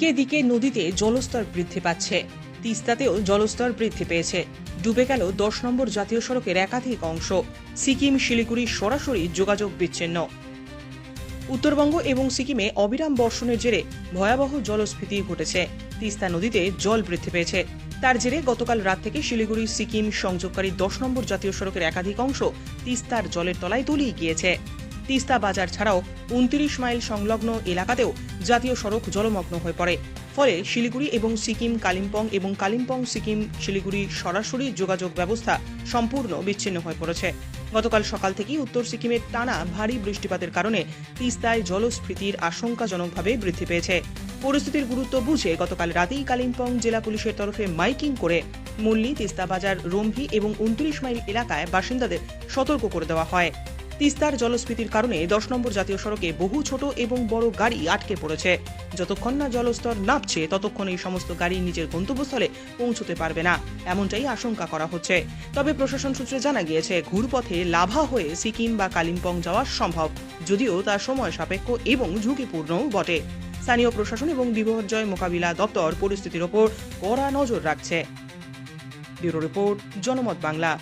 দিকে দিকে নদীতে জলস্তর বৃদ্ধি পাচ্ছে। তিস্তাতেও জলস্তর বৃদ্ধি পেয়েছে। ডুবে গেল 10 নম্বর জাতীয় সড়কের একাধিক অংশ। সিকিম শিলিগুড়ি সরাসরি যোগাযোগ বিচ্ছিন্ন। উত্তরবঙ্গ এবং সিকিমে অবিরাম বর্ষণের জেরে ভয়াবহ জলস্ফীতি ঘটেছে। তিস্তা নদীতে জল বৃদ্ধি পেয়েছে। তার জেরে গতকাল রাত থেকে শিলিগুড়ি সিকিম সংযোগকারী 10 নম্বর জাতীয় সড়কের একাধিক অংশ তিস্তার জলের তলায় তলিয়ে গিয়েছে। তিস্তা বাজার ছাড়াও 29 মাইল সংলগ্ন এলাকাতেও জাতীয় সড়ক জলমগ্ন হয়ে পড়ে। ফলে শিলিগুড়ি এবং সিকিম কালিম্পং এবং কালিম্পং সিকিম শিলিগুড়ি সরাসরি যোগাযোগ ব্যবস্থা সম্পূর্ণ বিচ্ছিন্ন হয়ে পড়েছে। গতকাল সকাল থেকেই উত্তর সিকিমের টানা ভারী বৃষ্টিপাতের কারণে তিস্তায় জলস্ফীতির আশঙ্কাজনকভাবে বৃদ্ধি পেয়েছে। পরিস্থিতির গুরুত্ব বুঝে গতকাল রাতেই কালিম্পং জেলা পুলিশের তরফে মাইকিং করে মুল্লি, তিস্তা বাজার, রম্ভি এবং 29 মাইল এলাকায় বাসিন্দাদের সতর্ক করে দেওয়া হয়। তিস্তার জলস্ফীতির কারণে 10 নম্বর জাতীয় সড়কে বহু ছোট এবং বড় গাড়ি আটকে পড়েছে। যতক্ষণ না জলস্তর নামছে ততক্ষণ এই সমস্ত গাড়ি নিজের গন্তব্যস্থলে পৌঁছতে পারবে না, এমনটাই আশঙ্কা করা হচ্ছে। তবে প্রশাসন সূত্রে জানা গিয়েছে, ঘুরপথে লাভা হয়ে সিকিম বা কালিম্পং যাওয়া সম্ভব, যদিও তা সময় সাপেক্ষ এবং ঝুঁকিপূর্ণও বটে। স্থানীয় প্রশাসন এবং বিপর্যয় মোকাবিলা দপ্তর পরিস্থিতির ওপর কড়া নজর রাখছে। ব্যুরো রিপোর্ট, জনমত বাংলা।